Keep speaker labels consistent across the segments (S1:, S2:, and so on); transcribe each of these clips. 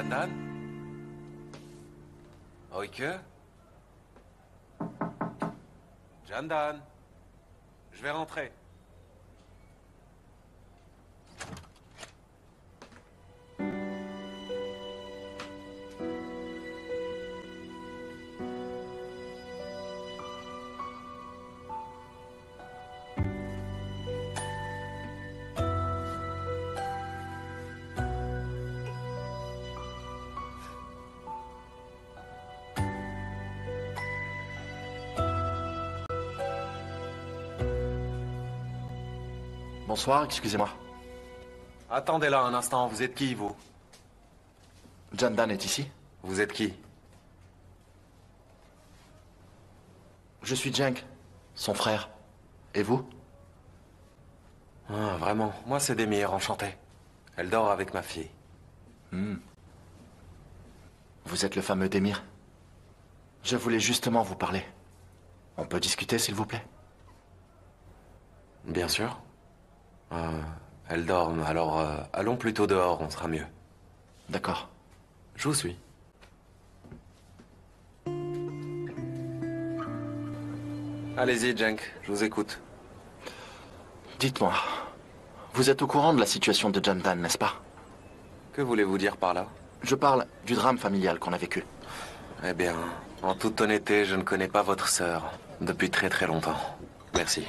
S1: Candan? Oike? Candan? Je vais rentrer.
S2: Bonsoir, excusez-moi.
S1: Attendez là un instant, vous êtes qui, vous?
S2: Candan est ici?
S1: Vous êtes qui?
S2: Je suis Cenk, son frère. Et vous?
S1: Ah, vraiment, moi c'est Demir, enchanté. Elle dort avec ma fille.
S2: Vous êtes le fameux Demir? Je voulais justement vous parler. On peut discuter, s'il vous plaît?
S1: Bien sûr. Elle dort, alors allons plutôt dehors, on sera mieux.
S2: D'accord.
S1: Je vous suis. Allez-y, Cenk, je vous écoute.
S2: Dites-moi, vous êtes au courant de la situation de Candan, n'est-ce pas?
S1: Que voulez-vous dire par là?
S2: Je parle du drame familial qu'on a vécu.
S1: Eh bien, en toute honnêteté, je ne connais pas votre sœur depuis très très longtemps. Merci.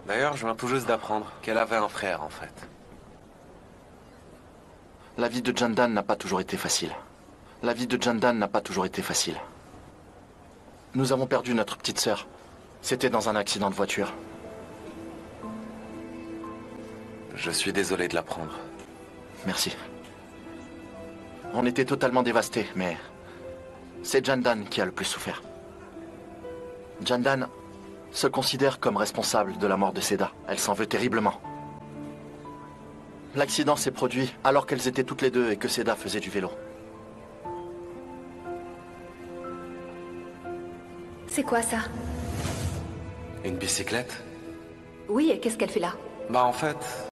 S1: D'ailleurs, je viens tout juste d'apprendre qu'elle avait un frère, en fait.
S2: La vie de Candan n'a pas toujours été facile. La vie de Candan n'a pas toujours été facile. Nous avons perdu notre petite sœur. C'était dans un accident de voiture.
S1: Je suis désolé de l'apprendre.
S2: Merci. On était totalement dévastés, mais c'est Candan qui a le plus souffert. Candan se considère comme responsable de la mort de Seda. Elle s'en veut terriblement. L'accident s'est produit alors qu'elles étaient toutes les deux et que Seda faisait du vélo.
S3: C'est quoi ça?
S1: Une bicyclette?
S3: Oui, et qu'est-ce qu'elle fait là?
S1: Bah en fait,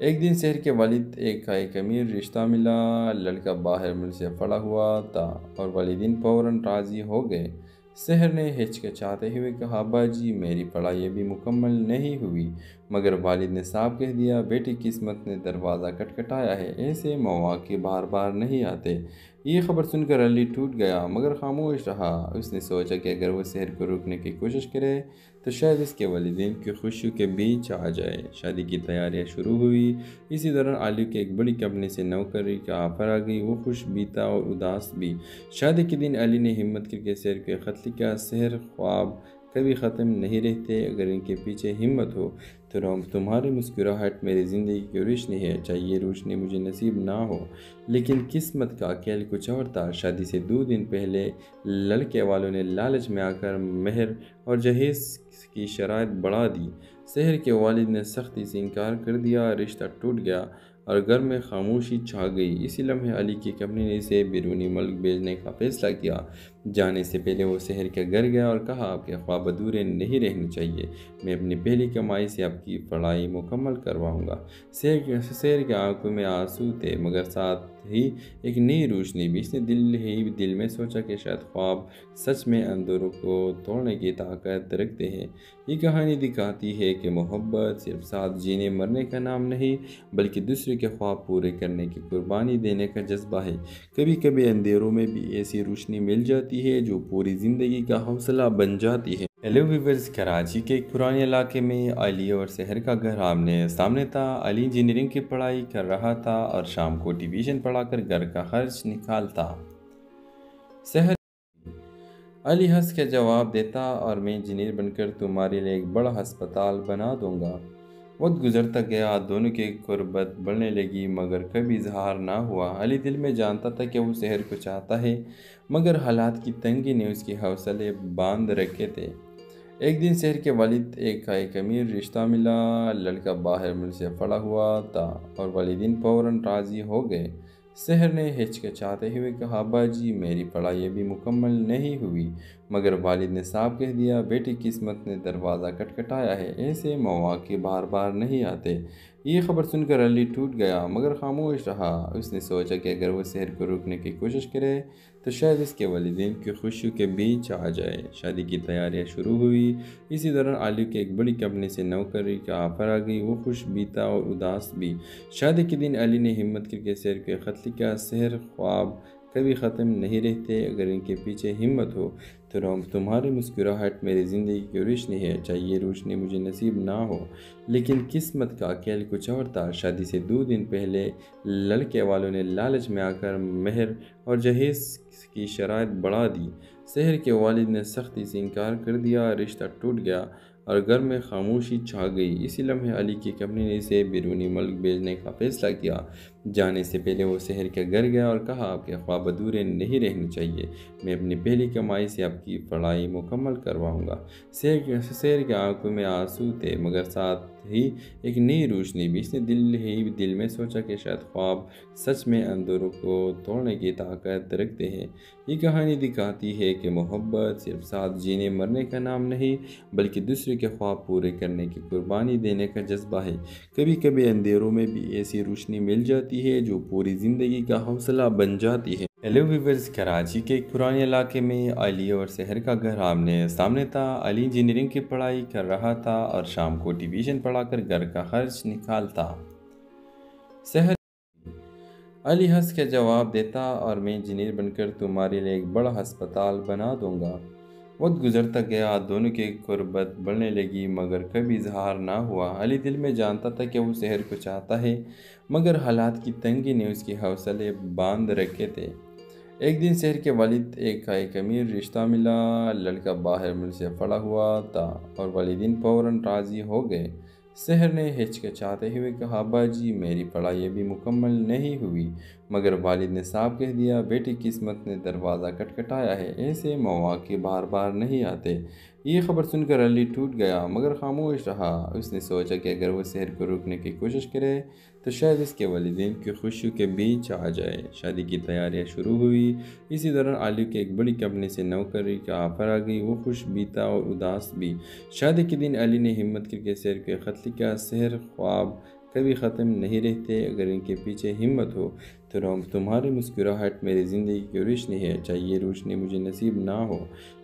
S4: ایک دن شہر کے والد ایک امیر رشتہ ملا، لڑکا باہر ملک سے پڑا ہوا تھا اور والدین فوراً راضی ہو گئے۔ شہر نے ہچکچاتے ہوئے کہا، ابا جی میری پڑھائی ابھی مکمل نہیں ہوئی، مگر والد نے صاف کہہ دیا، بیٹی قسمت نے دروازہ کھٹکھٹایا ہے، ایسے مواقع بار بار نہیں آتے۔ یہ خبر سن کر علی ٹوٹ گیا مگر خاموش رہا۔ اس نے سوچا کہ اگر وہ شہر کو روکنے کی کوشش کرے تو شاید اس کے والدین کی خوشیوں کے بیچ آ جائے۔ شادی کی تیاریاں شروع ہوئی۔ اسی دوران علی کی ایک بڑی کمپنی سے نوکری کا آفر آ گئی۔ وہ خوش بھی تھا اور اداس بھی۔ شادی کے دن علی نے ہمت کر کے شہر کو خط لکھا، شہر خواب کبھی ختم نہیں رہتے، اگر ان کے پیچھے ہمت ہو تو تمہاری مسکراہٹ میری زندگی کی روشنی ہے، چاہے یہ روشنی مجھے نصیب نہ ہو لیکن قسمت کا کھیل کچھ اور تھا۔ شادی سے 2 دن پہلے لڑکے والوں نے لالچ میں آ کر مہر اور جہیز کی شرائط بڑھا دی۔ شہر کے والد نے سختی سے انکار کر دیا، رشتہ ٹوٹ گیا اور گھر میں خاموشی چھا گئی۔ اسی لمحے علی کی کمپنی نے اسے بیرونی ملک بھیجنے کا فیصلہ کیا۔ جانے سے پہلے وہ شہر کے گھر گیا اور کہا، آپ کے خواب ادھورے نہیں رہنے چاہیے، میں اپنی پہلی کمائی سے آپ کی پڑھائی مکمل کرواؤں گا۔ شہر کے آنکھوں میں آنسو تھے مگر ساتھ ہی ایک نئی روشنی بھی۔ اس نے دل میں سوچا کہ شاید خواب سچ میں اندھیروں کو توڑنے کی طاقت رکھتے ہیں۔ یہ کہانی دکھاتی ہے کہ محبت صرف ساتھ جینے مرنے کا نام نہیں بلکہ دوسرے کے خواب پورے کرنے کی قربانی دینے کا جذبہ ہے۔ کبھی کبھی اندھیروں میں بھی ایسی روشنی مل جاتی ہے جو پوری زندگی کا حوصلہ بن جاتی ہے۔ ہیلو ویورز، کراچی کے ایک پرانے علاقے میں علی اور شہر کا گھر آمنے سامنے تھا۔ علی انجینئرنگ کی پڑھائی کر رہا تھا اور شام کو ٹیوشن پڑھا کر گھر کا خرچ نکالتا۔ شہر علی ہنس کے جواب دیتا، اور میں انجینئر بن کر تمہارے لیے ایک بڑا ہسپتال بنا دوں گا۔ وقت گزرتا گیا، دونوں کی قربت بڑھنے لگی مگر کبھی اظہار نہ ہوا۔ علی دل میں جانتا تھا کہ وہ شہر کو چاہتا ہے مگر حالات کی تنگی نے اس کے حوصلے باندھ رکھے تھے۔ ایک دن شہر کے والد ایک امیر رشتہ ملا، لڑکا باہر ملک سے پڑا ہوا تھا اور والدین فوراً راضی ہو گئے۔ شہر نے ہچکچاتے ہوئے کہا، ابا جی میری پڑھائی ابھی مکمل نہیں ہوئی، مگر والد نے صاف کہہ دیا، بیٹی قسمت نے دروازہ کھٹکھٹایا ہے، ایسے مواقع بار بار نہیں آتے۔ یہ خبر سن کر علی ٹوٹ گیا مگر خاموش رہا۔ اس نے سوچا کہ اگر وہ شہر کو روکنے کی کوشش کرے تو شاید اس کے والدین کی خوشیوں کے بیچ آ جائے۔ شادی کی تیاریاں شروع ہوئی۔ اسی دوران علی کی ایک بڑی کمپنی سے نوکری کا آفر آ گئی۔ وہ خوش بھی تھا اور اداس بھی۔ شادی کے دن علی نے ہمت کر کے شہر کو خط لکھا، شہر خواب کبھی ختم نہیں رہتے، اگر ان کے پیچھے ہمت ہو تو تمہاری مسکراہٹ میری زندگی کی روشنی ہے، چاہے یہ روشنی مجھے نصیب نہ ہو لیکن قسمت کا کھیل کچھ اور تھا۔ شادی سے 2 دن پہلے لڑکے والوں نے لالچ میں آ کر مہر اور جہیز کی شرائط بڑھا دی۔ شہر کے والد نے سختی سے انکار کر دیا، رشتہ ٹوٹ گیا اور گھر میں خاموشی چھا گئی۔ اسی لمحے علی کی کمپنی نے اسے بیرونی ملک بھیجنے کا فیصلہ کیا۔ جانے سے پہلے وہ شہر کے گھر گیا اور کہا، آپ کے خواب ادھورے نہیں رہنے چاہیے، میں اپنی پہلی کمائی سے آپ کی پڑھائی مکمل کرواؤں گا۔ شہر کے آنکھوں میں آنسو تھے مگر ساتھ ہی ایک نئی روشنی بھی۔ اس نے دل میں سوچا کہ شاید خواب سچ میں اندھیروں کو توڑنے کی طاقت رکھتے ہیں۔ یہ کہانی دکھاتی ہے کہ محبت صرف ساتھ جینے مرنے کا نام نہیں بلکہ دوسرے کے خواب پورے کرنے کی قربانی دینے کا جذبہ ہے۔ کبھی کبھی اندھیروں میں بھی ایسی روشنی مل جاتی ہے جو پوری زندگی کا حوصلہ بن جاتی ہے۔ ہیلو ویورز، کراچی کے ایک پرانے علاقے میں علی اور شہر کا گھر آمنے سامنے تھا۔ علی انجینئرنگ کی پڑھائی کر رہا تھا اور شام کو ٹیوشن پڑھا کر گھر کا خرچ نکالتا۔ شہر علی ہنس کے جواب دیتا، اور میں انجینئر بن کر تمہارے لیے ایک بڑا ہسپتال بنا دوں گا۔ وقت گزرتا گیا، دونوں کی قربت بڑھنے لگی مگر کبھی اظہار نہ ہوا۔ علی دل میں جانتا تھا کہ وہ شہر کو چاہتا ہے مگر حالات کی تنگی نے اس کے حوصلے باندھ رکھے تھے۔ ایک دن شہر کے والد ایک امیر رشتہ ملا، لڑکا باہر ملک سے پڑا ہوا تھا اور والدین فوراً راضی ہو گئے۔ شہر نے ہچکچاتے ہوئے کہا، ابا جی میری پڑھائی ابھی مکمل نہیں ہوئی، مگر والد نے صاف کہہ دیا، بیٹی قسمت نے دروازہ کھٹکھٹایا ہے، ایسے مواقع بار بار نہیں آتے۔ یہ خبر سن کر علی ٹوٹ گیا مگر خاموش رہا۔ اس نے سوچا کہ اگر وہ شہر کو روکنے کی کوشش کرے تو شاید اس کے والدین کی خوشیوں کے بیچ آ جائے۔ شادی کی تیاریاں شروع ہوئی۔ اسی دوران علی کی ایک بڑی کمپنی سے نوکری کا آفر آ گئی۔ وہ خوش بھی تھا اور اداس بھی۔ شادی کے دن علی نے ہمت کر کے شہر کو خط لکھا، شہر خواب کبھی ختم نہیں رہتے، اگر ان کے پیچھے ہمت ہو تو تمہاری مسکراہٹ میری زندگی کی روشنی ہے، چاہے یہ روشنی مجھے نصیب نہ ہو،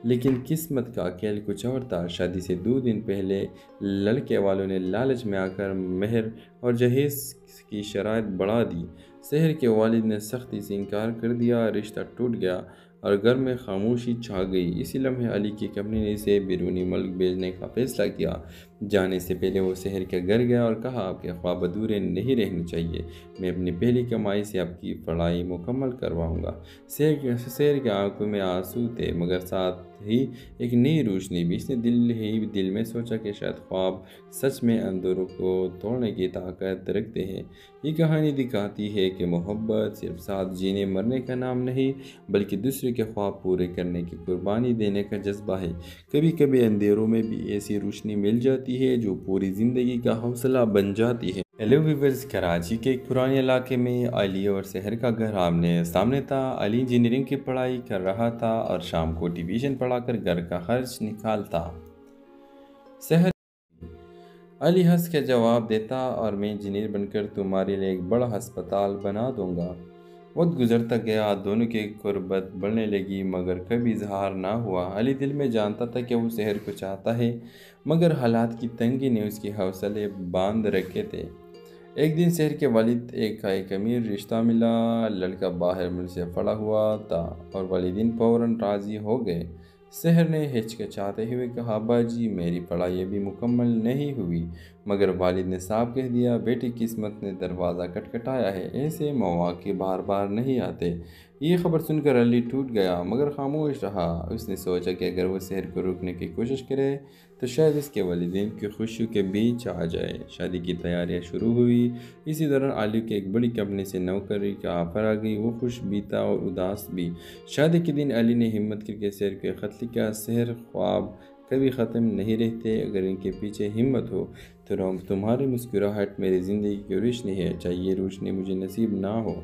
S4: لیکن قسمت کا کھیل کچھ اور تھا۔ شادی سے 2 دن پہلے لڑکے والوں نے لالچ میں آ کر مہر اور جہیز کی شرائط بڑھا دی۔ شہر کے والد نے سختی سے انکار کر دیا، رشتہ ٹوٹ گیا اور گھر میں خاموشی چھا گئی۔ اسی لمحے علی کی کمپنی نے اسے بیرونی ملک بھیجنے کا فیصلہ کیا۔ جانے سے پہلے وہ شہر کے گھر گیا اور کہا، آپ کے خواب ادھورے نہیں رہنے چاہیے، میں اپنی پہلی کمائی سے آپ کی پڑھائی مکمل کرواؤں گا۔ شہر کے آنکھوں میں آنسو تھے، مگر ساتھ ہی ایک نئی روشنی بھی۔ اس نے دل میں سوچا کہ شاید خواب سچ میں اندھیروں کو توڑنے کی طاقت رکھتے ہیں۔ یہ کہانی دکھاتی ہے کہ محبت صرف ساتھ جینے مرنے کا نام نہیں، بلکہ دوسرے کے خواب پورے کرنے کی قربانی دینے کا جذبہ ہے۔ کبھی کبھی اندھیروں میں بھی ایسی روشنی مل جاتی ہے جو پوری زندگی کا حوصلہ بن جاتی ہے۔ ہیلو ویورز، کراچی کے ایک پرانے علاقے میں علی اور شہر کا گھر آمنے سامنے تھا۔ علی انجینئرنگ کی پڑھائی کر رہا تھا اور شام کو ٹیوشن پڑھا کر گھر کا خرچ نکالتا۔ شہر علی ہنس کے جواب دیتا، اور میں انجینئر بن کر تمہارے لیے ایک بڑا ہسپتال بنا دوں گا۔ وقت گزرتا گیا، دونوں کی قربت بڑھنے لگی، مگر کبھی اظہار نہ ہوا۔ علی دل میں جانتا تھا کہ وہ شہر کو چاہتا ہے، مگر حالات کی تنگی نے اس کے حوصلے باندھ رکھے تھے۔ ایک دن شہر کے والد ایک امیر رشتہ ملا۔ لڑکا باہر ملک سے پڑا ہوا تھا اور والدین فوراً راضی ہو گئے۔ شہر نے ہچکچاتے ہوئے کہا، ابا جی، میری پڑھائی ابھی مکمل نہیں ہوئی، مگر والد نے صاف کہہ دیا، بیٹی قسمت نے دروازہ کھٹکھٹایا ہے، ایسے مواقع بار بار نہیں آتے۔ یہ خبر سن کر علی ٹوٹ گیا، مگر خاموش رہا۔ اس نے سوچا کہ اگر وہ شہر کو روکنے کی کوشش کرے تو شاید اس کے والدین کی خوشیوں کے بیچ آ جائے۔ شادی کی تیاریاں شروع ہوئی۔ اسی دوران علی کی ایک بڑی کمپنی سے نوکری کا آفر آ گئی۔ وہ خوش بھی تھا اور اداس بھی۔ شادی کے دن علی نے ہمت کر کے شہر کو خط لکھا، شہر، خواب کبھی ختم نہیں رہتے، اگر ان کے پیچھے ہمت ہو تو تمہاری مسکراہٹ میری زندگی کی روشنی ہے، چاہے یہ روشنی مجھے نصیب نہ ہو،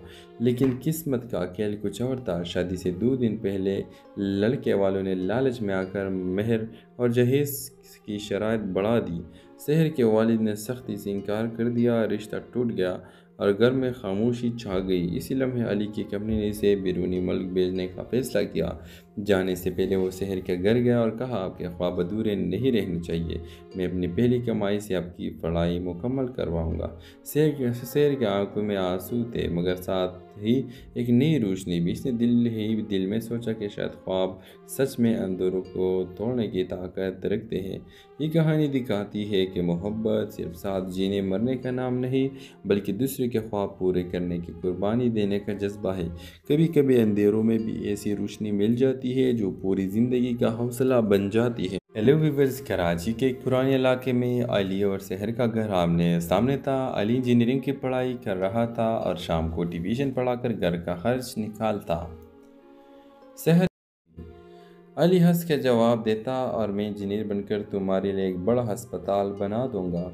S4: لیکن قسمت کا کھیل کچھ اور تھا۔ شادی سے 2 دن پہلے لڑکے والوں نے لالچ میں آ کر مہر اور جہیز کی شرائط بڑھا دی۔ شہر کے والد نے سختی سے انکار کر دیا، رشتہ ٹوٹ گیا اور گھر میں خاموشی چھا گئی۔ اسی لمحے علی کی کمپنی نے اسے بیرونی ملک بھیجنے کا فیصلہ کیا۔ جانے سے پہلے وہ شہر کے گھر گیا اور کہا، آپ کے خواب ادھورے نہیں رہنے چاہیے، میں اپنی پہلی کمائی سے آپ کی پڑھائی مکمل کرواؤں گا۔ شہر کے آنکھوں میں آنسو تھے، مگر ساتھ ہی ایک نئی روشنی بھی۔ اس نے دل میں سوچا کہ شاید خواب سچ میں اندھیروں کو توڑنے کی طاقت رکھتے ہیں۔ یہ کہانی دکھاتی ہے کہ محبت صرف ساتھ جینے مرنے کا نام نہیں، بلکہ دوسرے کے خواب پورے کرنے کی قربانی دینے کا جذبہ ہے۔ کبھی کبھی اندھیروں میں بھی ایسی روشنی مل جاتی ہے جو پوری زندگی کا حوصلہ بن جاتی ہے۔ ہیلو ویورز، کراچی کے ایک پرانے علاقے میں علی اور شہر کا گھر آمنے سامنے تھا۔ علی انجینئرنگ کی پڑھائی کر رہا تھا اور شام کو ٹیوشن پڑھا کر گھر کا خرچ نکالتا۔ شہر علی ہنس کے جواب دیتا، اور میں انجینئر بن کر تمہارے لیے ایک بڑا ہسپتال بنا دوں گا۔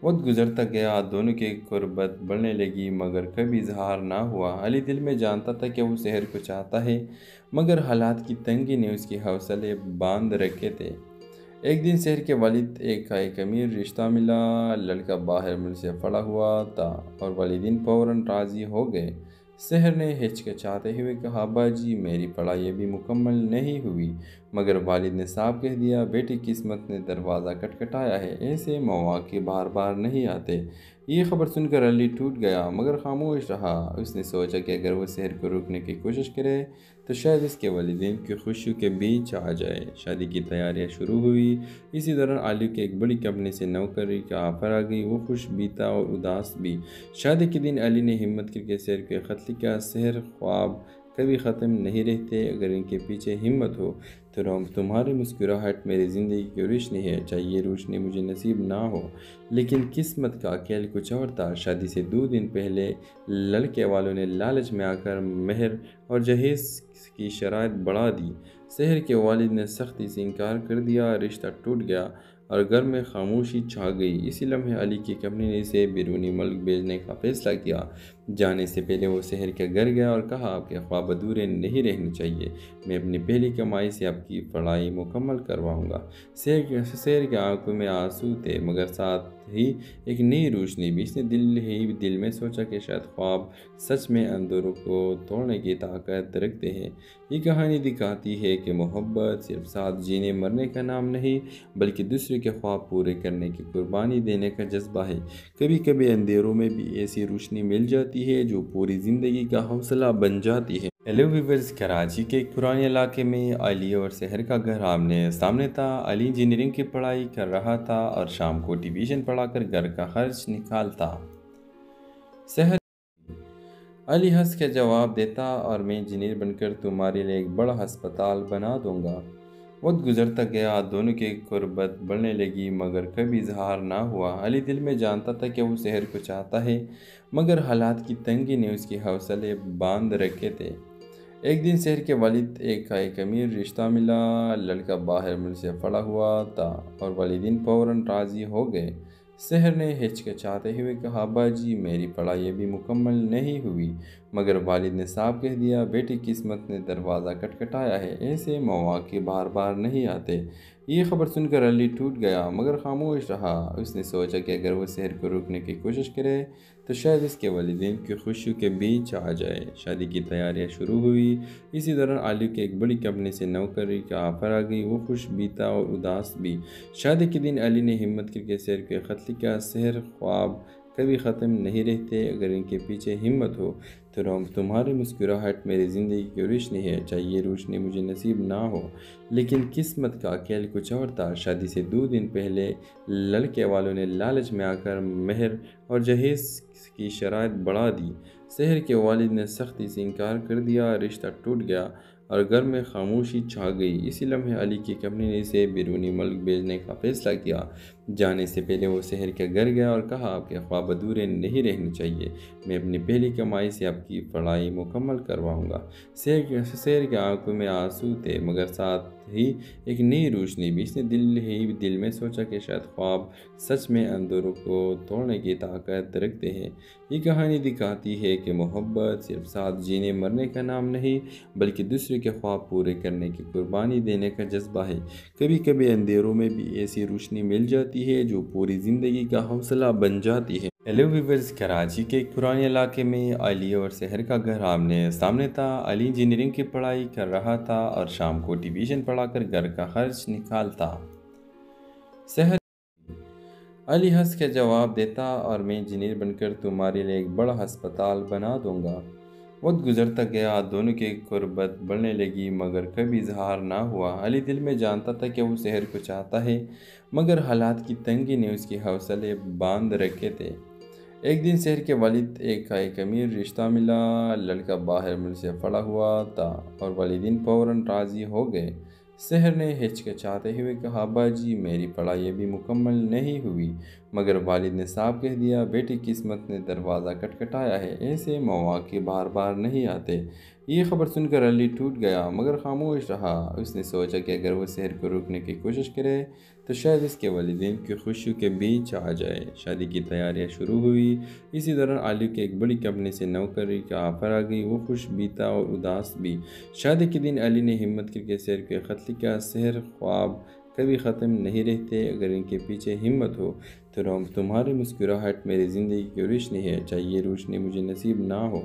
S4: وقت گزرتا گیا، دونوں کی قربت بڑھنے لگی، مگر کبھی اظہار نہ ہوا۔ علی دل میں جانتا تھا کہ وہ شہر کو چاہتا ہے، مگر حالات کی تنگی نے اس کے حوصلے باندھ رکھے تھے۔ ایک دن شہر کے والد ایک امیر رشتہ ملا۔ لڑکا باہر ملک سے پڑا ہوا تھا اور والدین فوراً راضی ہو گئے۔ شہر نے ہچکچاتے ہوئے کہا، ابا جی، میری پڑھائی ابھی مکمل نہیں ہوئی، مگر والد نے صاف کہہ دیا، بیٹی قسمت نے دروازہ کھٹکھٹایا ہے، ایسے مواقع بار بار نہیں آتے۔ یہ خبر سن کر علی ٹوٹ گیا، مگر خاموش رہا۔ اس نے سوچا کہ اگر وہ شہر کو روکنے کی کوشش کرے تو شاید اس کے والدین کی خوشیوں کے بیچ آ جائے۔ شادی کی تیاریاں شروع ہوئی۔ اسی دوران علی کی ایک بڑی کمپنی سے نوکری کا آفر آ گئی۔ وہ خوش بھی تھا اور اداس بھی۔ شادی کے دن علی نے ہمت کر کے شہر کو خط لکھا، شہر، خواب کبھی ختم نہیں رہتے، اگر ان کے پیچھے ہمت ہو تو تمہاری مسکراہٹ میری زندگی کی روشنی ہے، چاہے یہ روشنی مجھے نصیب نہ ہو، لیکن قسمت کا کھیل کچھ اور تھا۔ شادی سے 2 دن پہلے لڑکے والوں نے لالچ میں آ کر مہر اور جہیز کی شرائط بڑھا دی۔ شہر کے والد نے سختی سے انکار کر دیا، رشتہ ٹوٹ گیا اور گھر میں خاموشی چھا گئی۔ اسی لمحے علی کی کمپنی نے اسے بیرونی ملک بھیجنے کا فیصلہ کیا۔ جانے سے پہلے وہ شہر کے گھر گیا اور کہا آپ کے خواب ادھورے نہیں رہنے چاہیے، میں اپنی پہلی کمائی سے آپ کی پڑھائی مکمل کرواؤں گا۔ شہر کے آنکھوں میں آنسو تھے مگر ساتھ ہی ایک نئی روشنی بھی۔ اس نے دل میں سوچا کہ شاید خواب سچ میں اندھیروں کو توڑنے کی طاقت رکھتے ہیں۔ یہ کہانی دکھاتی ہے کہ محبت صرف ساتھ جینے مرنے کا نام نہیں بلکہ دوسرے کے خواب پورے کرنے کی قربانی دینے کا جذبہ ہے۔ کبھی کبھی اندھیروں میں بھی ایسی روشنی مل جاتی ہے جو پوری زندگی کا حوصلہ بن جاتی ہے۔ ہیلو ویورز، کراچی کے ایک پرانے علاقے میں علی اور شہر کا گھر آمنے سامنے تھا۔ علی انجینئرنگ کی پڑھائی کر رہا تھا اور شام کو ٹیوشن پڑھا کر گھر کا خرچ نکالتا۔ شہر علی ہنس کے جواب دیتا، اور میں انجینئر بن کر تمہارے لیے ایک بڑا ہسپتال بنا دوں گا۔ وقت گزرتا گیا، دونوں کی قربت بڑھنے لگی مگر کبھی اظہار نہ ہوا۔ علی دل میں جانتا تھا کہ وہ شہر کو چاہتا ہے مگر حالات کی تنگی نے اس کے حوصلے باندھ رکھے تھے۔ ایک دن شہر کے والد ایک امیر رشتہ ملا۔ لڑکا باہر ملک سے پڑا ہوا تھا اور والدین فوراً راضی ہو گئے۔ شہر نے ہچکچاتے ہوئے کہا، ابا جی میری پڑھائی ابھی مکمل نہیں ہوئی، مگر والد نے صاف کہہ دیا، بیٹی قسمت نے دروازہ کھٹکھٹایا ہے، ایسے مواقع بار بار نہیں آتے۔ یہ خبر سن کر علی ٹوٹ گیا مگر خاموش رہا۔ اس نے سوچا کہ اگر وہ شہر کو روکنے کی کوشش کرے تو شاید اس کے والدین کی خوشیوں کے بیچ آ جائے۔ شادی کی تیاریاں شروع ہوئی۔ اسی دوران علی کے ایک بڑی کمپنی سے نوکری کا آفر آ گئی۔ وہ خوش بھی تھا اور اداس بھی۔ شادی کے دن علی نے ہمت کر کے شہر کو خط لکھا، شہر خواب کبھی ختم نہیں رہتے، اگر ان کے پیچھے ہمت ہو تو تمہاری مسکراہٹ میری زندگی کی روشنی ہے، چاہے یہ روشنی مجھے نصیب نہ ہو لیکن قسمت کا کھیل کچھ اور تھا۔ شادی سے 2 دن پہلے لڑکے والوں نے لالچ میں آ کر مہر اور جہیز کی شرائط بڑھا دی۔ شہر کے والد نے سختی سے انکار کر دیا، رشتہ ٹوٹ گیا اور گھر میں خاموشی چھا گئی۔ اسی لمحے علی کی کمپنی نے اسے بیرونی ملک بھیجنے کا فیصلہ کیا۔ جانے سے پہلے وہ شہر کے گھر گیا اور کہا، آپ کے خواب ادھورے نہیں رہنے چاہیے، میں اپنی پہلی کمائی سے آپ کی پڑھائی مکمل کرواؤں گا۔ شہر کے آنکھوں میں آنسو تھے مگر ساتھ ہی ایک نئی روشنی بھی۔ اس نے دل میں سوچا کہ شاید خواب سچ میں اندھیروں کو توڑنے کی طاقت رکھتے ہیں۔ یہ کہانی دکھاتی ہے کہ محبت صرف ساتھ جینے مرنے کا نام نہیں بلکہ دوسرے کے خواب پورے کرنے کی قربانی دینے کا جذبہ ہے۔ کبھی کبھی اندھیروں میں بھی ایسی روشنی مل جاتی ہے جو پوری زندگی کا حوصلہ بن جاتی ہے۔ ہیلو ویورز، کراچی کے ایک پرانے علاقے میں علی اور شہر کا گھر آمنے سامنے تھا۔ علی انجینئرنگ کی پڑھائی کر رہا تھا اور شام کو ٹیوشن پڑھا کر گھر کا خرچ نکالتا۔ شہر علی ہنس کے جواب دیتا، اور میں انجینئر بن کر تمہارے لیے ایک بڑا ہسپتال بنا دوں گا۔ وقت گزرتا گیا، دونوں کی قربت بڑھنے لگی مگر کبھی اظہار نہ ہوا۔ علی دل میں جانتا تھا کہ وہ شہر کو چاہتا ہے مگر حالات کی تنگی نے اس کے حوصلے باندھ رکھے تھے۔ ایک دن شہر کے والد ایک امیر رشتہ ملا۔ لڑکا باہر ملک سے پڑا ہوا تھا اور والدین فوراً راضی ہو گئے۔ شہر نے ہچکچاتے ہوئے کہا، ابا جی میری پڑھائی ابھی مکمل نہیں ہوئی، مگر والد نے صاف کہہ دیا، بیٹی قسمت نے دروازہ کھٹکھٹایا ہے، ایسے مواقع بار بار نہیں آتے۔ یہ خبر سن کر علی ٹوٹ گیا مگر خاموش رہا۔ اس نے سوچا کہ اگر وہ شہر کو روکنے کی کوشش کرے تو شاید اس کے والدین کی خوشیوں کے بیچ آ جائے۔ شادی کی تیاریاں شروع ہوئی۔ اسی دوران علی کے ایک بڑی کمپنی سے نوکری کا آفر آ گئی۔ وہ خوش بھی تھا اور اداس بھی۔ شادی کے دن علی نے ہمت کر کے شہر کو خط لکھا، شہر خواب کبھی ختم نہیں رہتے، اگر ان کے پیچھے ہمت ہو تو تمہاری مسکراہٹ میری زندگی کی روشنی ہے، چاہے یہ روشنی مجھے نصیب نہ ہو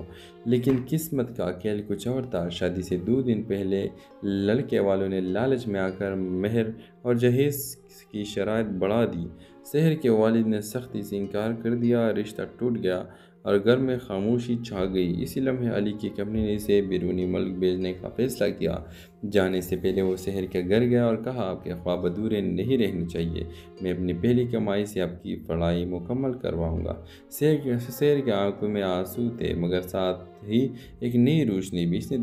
S4: لیکن قسمت کا کھیل کچھ اور تھا۔ شادی سے 2 دن پہلے لڑکے والوں نے لالچ میں آ کر مہر اور جہیز کی شرائط بڑھا دی۔ شہر کے والد نے سختی سے انکار کر دیا، رشتہ ٹوٹ گیا اور گھر میں خاموشی چھا گئی۔ اسی لمحے علی کی کمپنی نے اسے بیرونی ملک بھیجنے کا فیصلہ کیا۔ جانے سے پہلے وہ شہر کے گھر گیا اور کہا، آپ کے خواب ادھورے نہیں رہنے چاہیے، میں اپنی پہلی کمائی سے آپ کی پڑھائی مکمل کرواؤں گا۔ شہر کے آنکھوں میں آنسو تھے مگر ساتھ ہی ایک نئی روشنی بھی۔ اس نے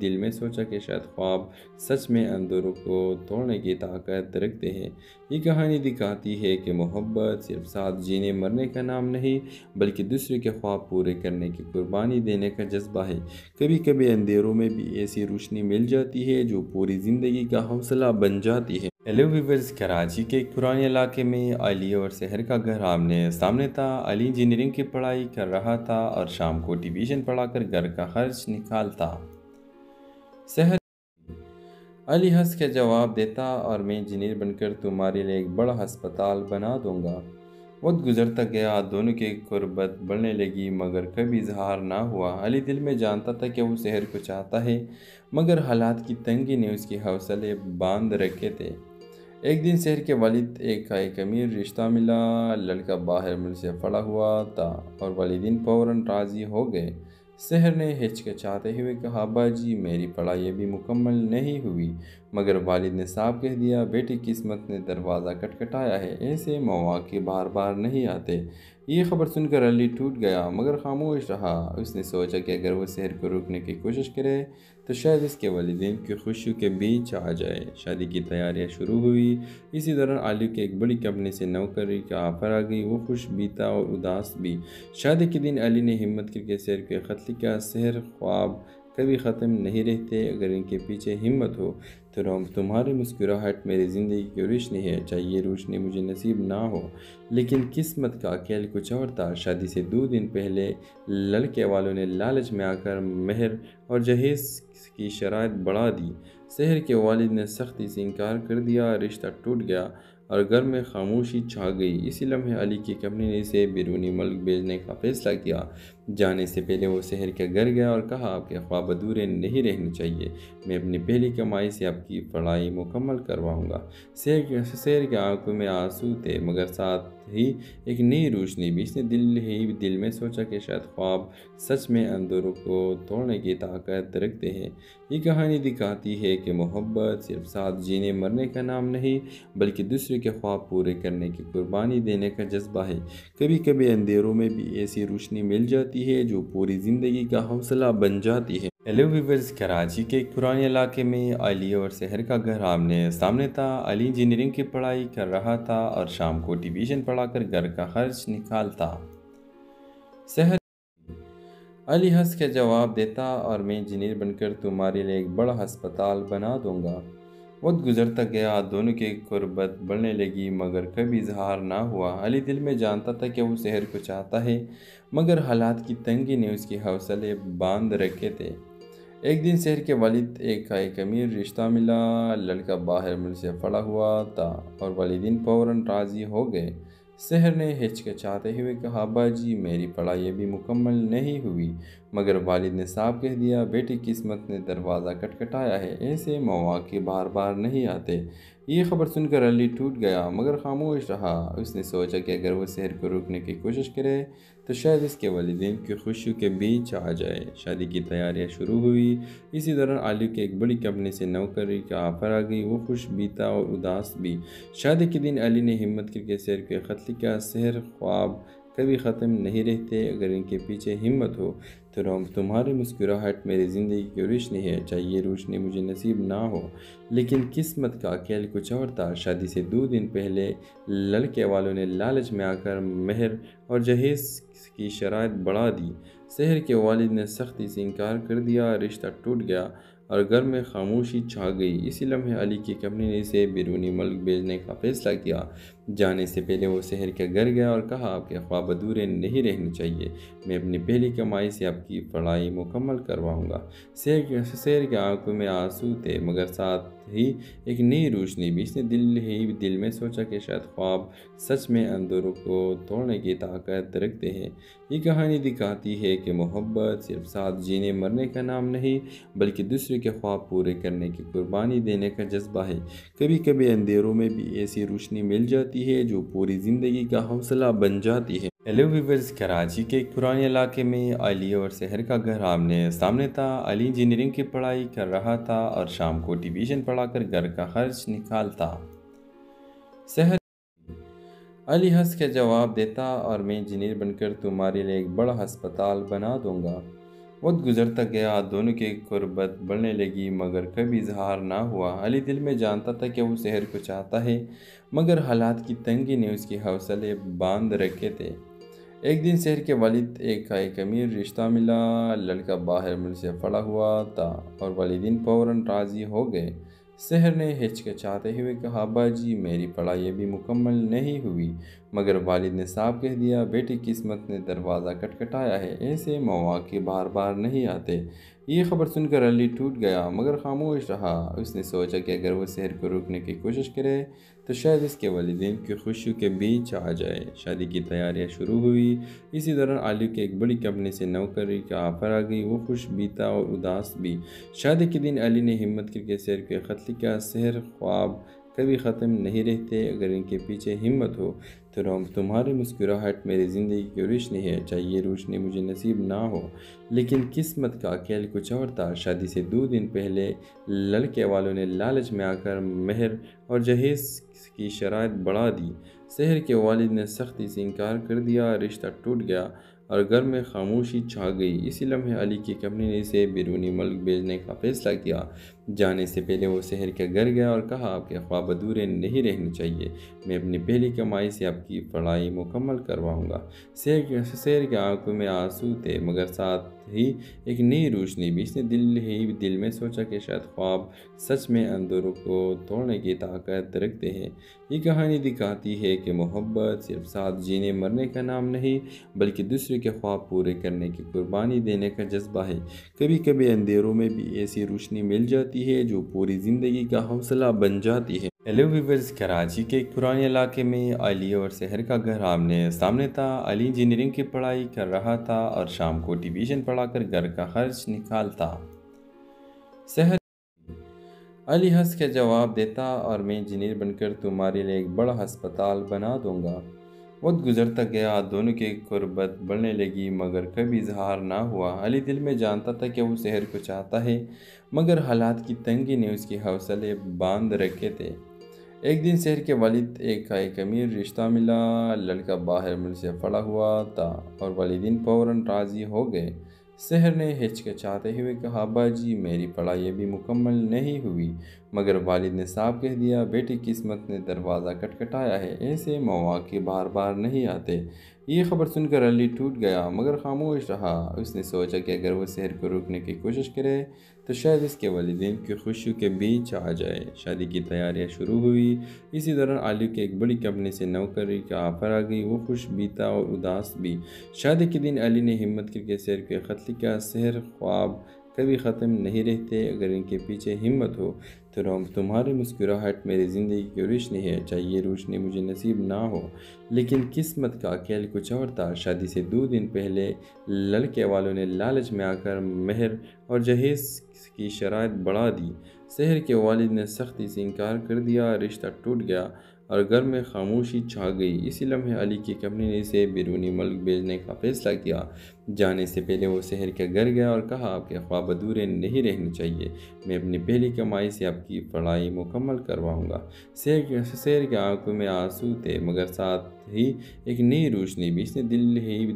S4: دل میں سوچا کہ شاید خواب سچ میں اندھیروں کو توڑنے کی طاقت رکھتے ہیں۔ یہ کہانی دکھاتی ہے کہ محبت صرف ساتھ جینے مرنے کا نام نہیں بلکہ دوسرے کے خواب پورے کرنے کی قربانی دینے کا جذبہ ہے۔ کبھی کبھی اندھیروں میں بھی ایسی روشنی مل جاتی ہے جو پوری زندگی کا حوصلہ بن جاتی ہے۔ ہیلو ویورز، کراچی کے ایک پرانے علاقے میں علی اور سحر کا گھر آمنے سامنے تھا۔ علی انجینئرنگ کی پڑھائی کر رہا تھا اور شام کو ٹیوشن پڑھا کر گھر کا خرچ نکالتا۔ سحر علی ہنس کے جواب دیتا، اور میں انجینئر بن کر تمہارے لیے ایک بڑا ہسپتال بنا دوں گا۔ وقت گزرتا گیا، دونوں کی قربت بڑھنے لگی مگر کبھی اظہار نہ ہوا۔ علی دل میں جانتا تھا کہ وہ سحر کو چاہتا ہے، مگر حالات کی تنگی نے اس کے حوصلے باندھ رکھے تھے۔ ایک دن سحر کے والد ایک امیر رشتہ ملا۔ لڑکا باہر ملک سے پڑا ہوا تھا اور والدین فوراً راضی ہو گئے۔ سحر نے ہچکچاتے ہوئے کہا، ابا جی میری پڑھائی ابھی مکمل نہیں ہوئی، مگر والد نے صاف کہہ دیا، بیٹی قسمت نے دروازہ کھٹکھٹایا ہے، ایسے مواقع بار بار نہیں آتے۔ یہ خبر سن کر علی ٹوٹ گیا مگر خاموش رہا۔ اس نے سوچا کہ اگر وہ سحر کو روکنے کی کوشش کرے تو شاید اس کے والدین کی خوشیوں کے بیچ آ جائے۔ شادی کی تیاریاں شروع ہوئی۔ اسی دوران علی کے ایک بڑی کمپنی سے نوکری کا آفر آ گئی۔ وہ خوش بھی تھا اور اداس بھی۔ شادی کے دن علی نے ہمت کر کے سحر کو خط لکھا، سحر خواب کبھی ختم نہیں رہتے، اگر ان کے پیچھے ہمت ہو تو تمہاری مسکراہٹ میری زندگی کی روشنی ہے، چاہے یہ روشنی مجھے نصیب نہ ہو لیکن قسمت کا کھیل کچھ اور تھا۔ شادی سے 2 دن پہلے لڑکے والوں نے لالچ میں آ کر مہر اور جہیز کی شرائط بڑھا دی۔ سحر کے والد نے سختی سے انکار کر دیا، رشتہ ٹوٹ گیا اور گھر میں خاموشی چھا گئی۔ اسی لمحے علی کی کمپنی نے اسے بیرونی ملک بھیجنے کا فیصلہ کیا۔ جانے سے پہلے وہ سحر کے گھر گیا اور کہا، آپ کے خواب ادھورے نہیں رہنے چاہیے، میں اپنی پہلی کمائی سے آپ کی پڑھائی مکمل کرواؤں گا۔ سحر کے آنکھوں میں آنسو تھے مگر ساتھ ہی ایک نئی روشنی بھی۔ اس نے دل میں سوچا کہ شاید خواب سچ میں اندھیروں کو توڑنے کی طاقت رکھتے ہیں۔ یہ کہانی دکھاتی ہے کہ محبت صرف ساتھ جینے مرنے کا نام نہیں بلکہ دوسرے کے خواب پورے کرنے کی قربانی دینے کا جذبہ ہے۔ کبھی کبھی اندھیروں میں بھی ایسی روشنی مل جاتی ہے جو پوری زندگی کا حوصلہ بن جاتی ہے۔ ہیلو ویورز، کراچی کے ایک پرانے علاقے میں علی اور سحر کا گھر آمنے سامنے تھا۔ علی انجینئرنگ کی پڑھائی کر رہا تھا اور شام کو ٹیوشن پڑھا کر گھر کا خرچ نکالتا۔ سحر علی ہنس کے جواب دیتا، اور میں انجینئر بن کر تمہارے لیے ایک بڑا ہسپتال بنا دوں گا۔ وقت گزرتا گیا، دونوں کی قربت بڑھنے لگی مگر کبھی اظہار نہ ہوا۔ علی دل میں جانتا تھا کہ وہ سحر کو چاہتا ہے، مگر حالات کی تنگی نے اس کے حوصلے باندھ رکھے تھے۔ ایک دن سحر کے والد ایک امیر رشتہ ملا۔ لڑکا باہر ملک سے پڑا ہوا تھا اور والدین فوراً راضی ہو گئے۔ سحر نے ہچکچاتے ہوئے کہا، ابا جی میری پڑھائی ابھی مکمل نہیں ہوئی، مگر والد نے صاف کہہ دیا، بیٹی قسمت نے دروازہ کھٹکھٹایا ہے، ایسے مواقع بار بار نہیں آتے۔ یہ خبر سن کر علی ٹوٹ گیا مگر خاموش رہا۔ اس نے سوچا کہ اگر وہ سحر کو روکنے کی کوشش کرے تو شاید اس کے والدین کی خوشیوں کے بیچ آ جائے۔ شادی کی تیاریاں شروع ہوئی۔ اسی دوران علی کے ایک بڑی کمپنی سے نوکری کا آفر آ گئی۔ وہ خوش بھی تھا اور اداس بھی۔ شادی کے دن علی نے ہمت کر کے سحر کو خط لکھا، سحر خواب کبھی ختم نہیں رہتے، اگر ان کے پیچھے ہمت ہو تو تمہاری مسکراہٹ میری زندگی کی روشنی ہے، چاہے یہ روشنی مجھے نصیب نہ ہو لیکن قسمت کا کھیل کچھ اور تھا۔ شادی سے 2 دن پہلے لڑکے والوں نے لالچ میں آ کر مہر اور جہیز کی شرائط بڑھا دی۔ سحر کے والد نے سختی سے انکار کر دیا، رشتہ ٹوٹ گیا اور گھر میں خاموشی چھا گئی۔ اسی لمحے علی کی کمپنی نے اسے بیرونی ملک بھیجنے کا فیصلہ کیا۔ جانے سے پہلے وہ سحر کے گھر گیا اور کہا، آپ کے خواب ادھورے نہیں رہنے چاہیے، میں اپنی پہلی کمائی سے آپ کی پڑھائی مکمل کرواؤں گا۔ سحر کے آنکھوں میں آنسو تھے مگر ساتھ ہی ایک نئی روشنی بھی۔ اس نے دل میں سوچا کہ شاید خواب سچ میں اندھیروں کو توڑنے کی طاقت رکھتے ہیں۔ یہ کہانی دکھاتی ہے کہ محبت صرف ساتھ جینے مرنے کا نام نہیں بلکہ دوسرے کے خواب پورے کرنے کی قربانی دینے کا جذبہ ہے۔ کبھی کبھی اندھیروں میں بھی ایسی روشنی مل جاتی ہے جو پوری زندگی کا حوصلہ بن جاتی ہے۔ ہیلو ویورز، کراچی کے ایک پرانے علاقے میں علی اور سحر کا گھر آمنے سامنے تھا۔ علی انجینئرنگ کی پڑھائی کر رہا تھا اور شام کو ٹیوشن پڑھا کر گھر کا خرچ نکالتا۔ سحر علی ہنس کے جواب دیتا، اور میں انجینئر بن کر تمہارے لیے ایک بڑا ہسپتال بنا دوں گا۔ وقت گزرتا گیا، دونوں کی قربت بڑھنے لگی مگر کبھی اظہار نہ ہوا۔ علی دل میں جانتا تھا کہ وہ سحر کو چاہتا ہے، مگر حالات کی تنگی نے اس کے حوصلے باندھ رکھے تھے۔ ایک دن سحر کے والد ایک امیر رشتہ ملا۔ لڑکا باہر ملک سے پڑا ہوا تھا اور والدین فوراً راضی ہو گئے۔ سحر نے ہچکچاتے ہوئے کہا، ابا جی میری پڑھائی ابھی مکمل نہیں ہوئی، مگر والد نے صاف کہہ دیا، بیٹی قسمت نے دروازہ کھٹکھٹایا ہے، ایسے مواقع بار بار نہیں آتے۔ یہ خبر سن کر علی ٹوٹ گیا مگر خاموش رہا۔ اس نے سوچا کہ اگر وہ سحر کو روکنے کی کوشش کرے تو شاید اس کے والدین کی خوشیوں کے بیچ آ جائے۔ شادی کی تیاریاں شروع ہوئی۔ اسی دوران علی کے ایک بڑی کمپنی سے نوکری کا آفر آ گئی۔ وہ خوش بھی تھا اور اداس بھی۔ شادی کے دن علی نے ہمت کر کے سحر کو خط لکھا، سحر خواب کبھی ختم نہیں رہتے، اگر ان کے پیچھے ہمت ہو تو تمہاری مسکراہٹ میری زندگی کی روشنی ہے، چاہے یہ روشنی مجھے نصیب نہ ہو لیکن قسمت کا کھیل کچھ اور تھا۔ شادی سے 2 دن پہلے لڑکے والوں نے لالچ میں آ کر مہر اور جہیز کی شرائط بڑھا دی۔ سحر کے والد نے سختی سے انکار کر دیا، رشتہ ٹوٹ گیا اور گھر میں خاموشی چھا گئی۔ اسی لمحے علی کی کمپنی نے اسے بیرونی ملک بھیجنے کا فیصلہ کیا۔ جانے سے پہلے وہ سحر کے گھر گیا اور کہا، آپ کے خواب ادھورے نہیں رہنے چاہیے، میں اپنی پہلی کمائی سے آپ کی پڑھائی مکمل کرواؤں گا۔ سحر کے آنکھوں میں آنسو تھے مگر ساتھ ہی ایک نئی روشنی بھی۔ اس نے دل میں سوچا کہ شاید خواب سچ میں اندھیروں کو توڑنے کی طاقت رکھتے ہیں۔ یہ کہانی دکھاتی ہے کہ محبت صرف ساتھ جینے مرنے کا نام نہیں بلکہ دوسرے کے خواب پورے کرنے کی قربانی دینے کا جذبہ ہے۔ کبھی کبھی اندھیروں میں بھی ایسی روشنی مل جاتی ہے جو پوری زندگی کا حوصلہ بن جاتی ہے۔ ہیلو ویورز، کراچی کے ایک پرانے علاقے میں علی اور سحر کا گھر آمنے سامنے تھا۔ علی انجینئرنگ کی پڑھائی کر رہا تھا اور شام کو ٹیوشن پڑھا کر گھر کا خرچ نکالتا۔ سحر علی ہنس کے جواب دیتا، اور میں انجینئر بن کر تمہارے لیے ایک بڑا ہسپتال بنا دوں گا۔ وقت گزرتا گیا، دونوں کی قربت بڑھنے لگی مگر کبھی اظہار نہ ہوا۔ علی دل میں جانتا تھا کہ وہ سحر کو چاہتا ہے مگر حالات کی تنگی نے اس کے حوصلے باندھ رکھے تھے۔ ایک دن سحر کے والد ایک امیر رشتہ ملا۔ لڑکا باہر ملک سے پڑا ہوا تھا اور والدین فوراً راضی ہو گئے۔ سحر نے ہچکچاتے ہوئے کہا، ابا جی میری پڑھائی ابھی مکمل نہیں ہوئی، مگر والد نے صاف کہہ دیا، بیٹی قسمت نے دروازہ کھٹکھٹایا ہے، ایسے مواقع بار بار نہیں آتے۔ یہ خبر سن کر علی ٹوٹ گیا مگر خاموش رہا۔ اس نے سوچا کہ اگر وہ سحر کو روکنے کی کوشش کرے تو شاید اس کے والدین کی خوشیوں کے بیچ آ جائے۔ شادی کی تیاریاں شروع ہوئی۔ اسی دوران علی کے ایک بڑی کمپنی سے نوکری کا آفر آ گئی۔ وہ خوش بھی تھا اور اداس بھی۔ شادی کے دن علی نے ہمت کر کے سحر کو خط لکھا، سحر خواب کبھی ختم نہیں رہتے، اگر ان کے پیچھے ہمت ہو تو تمہاری مسکراہٹ میری زندگی کی روشنی ہے، چاہے یہ روشنی مجھے نصیب نہ ہو لیکن قسمت کا کھیل کچھ اور تھا۔ شادی سے 2 دن پہلے لڑکے والوں نے لالچ میں آ کر مہر اور جہیز کی شرائط بڑھا دی۔ سحر کے والد نے سختی سے انکار کر دیا، رشتہ ٹوٹ گیا اور گھر میں خاموشی چھا گئی۔ اسی لمحے علی کی کمپنی نے اسے بیرونی ملک بھیجنے کا فیصلہ کیا۔ جانے سے پہلے وہ سحر کے گھر گیا اور کہا، آپ کے خواب ادھورے نہیں رہنے چاہیے، میں اپنی پہلی کمائی سے آپ کی پڑھائی مکمل کرواؤں گا۔ سحر کے آنکھوں میں آنسو تھے مگر ساتھ ہی ایک نئی روشنی بھی۔ اس نے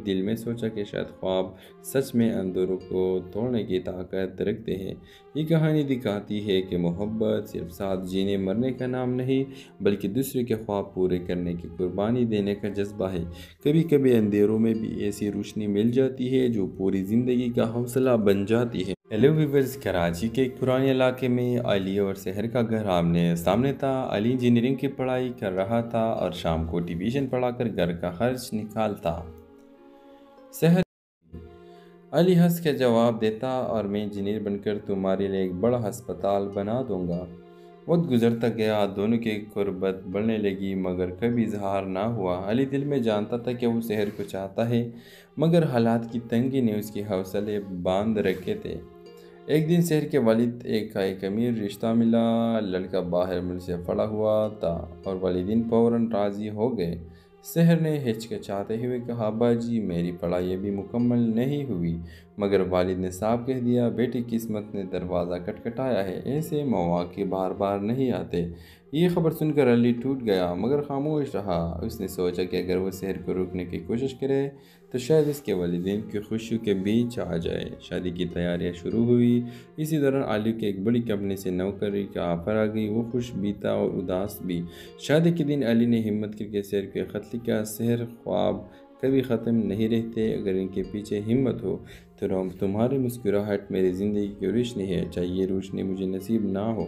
S4: دل میں سوچا کہ شاید خواب سچ میں اندھیروں کو توڑنے کی طاقت رکھتے ہیں۔ یہ کہانی دکھاتی ہے کہ محبت صرف ساتھ جینے مرنے کا نام نہیں بلکہ دوسرے کے خواب پورے کرنے کی قربانی دینے کا جذبہ ہے۔ کبھی کبھی اندھیروں میں بھی ایسی روشنی مل جاتی ہے جو پوری زندگی کا حوصلہ بن جاتی ہے۔ ہیلو ویورز، کراچی کے ایک پرانے علاقے میں علی اور سحر کا گھر آمنے سامنے تھا۔ علی انجینئرنگ کی پڑھائی کر رہا تھا اور شام کو ٹیوشن پڑھا کر گھر کا خرچ نکالتا۔ سحر علی ہنس کے جواب دیتا، اور میں انجینئر بن کر تمہارے لیے ایک بڑا ہسپتال بنا دوں گا۔ وقت گزرتا گیا، دونوں کی قربت بڑھنے لگی مگر کبھی اظہار نہ ہوا۔ علی دل میں جانتا تھا کہ وہ سحر کو چاہتا ہے مگر حالات کی تنگی نے اس کے حوصلے باندھ رکھے تھے۔ ایک دن سحر کے والد ایک امیر رشتہ ملا۔ لڑکا باہر ملک سے پڑا ہوا تھا اور والدین فوراً راضی ہو گئے۔ سحر نے ہچکچاتے ہوئے کہا، ابا جی میری پڑھائی ابھی مکمل نہیں ہوئی، مگر والد نے صاف کہہ دیا، بیٹی قسمت نے دروازہ کھٹکھٹایا ہے، ایسے مواقع بار بار نہیں آتے۔ یہ خبر سن کر علی ٹوٹ گیا مگر خاموش رہا۔ اس نے سوچا کہ اگر وہ سحر کو روکنے کی کوشش کرے تو شاید اس کے والدین کی خوشیوں کے بیچ آ جائے۔ شادی کی تیاریاں شروع ہوئی۔ اسی دوران علی کے ایک بڑی کمپنی سے نوکری کا آفر آ گئی۔ وہ خوش بھی تھا اور اداس بھی۔ شادی کے دن علی نے ہمت کر کے سحر کو خط لکھا، سحر خواب کبھی ختم نہیں رہتے، اگر ان کے پیچھے ہمت ہو تو تمہاری مسکراہٹ میری زندگی کی روشنی ہے، چاہے یہ روشنی مجھے نصیب نہ ہو،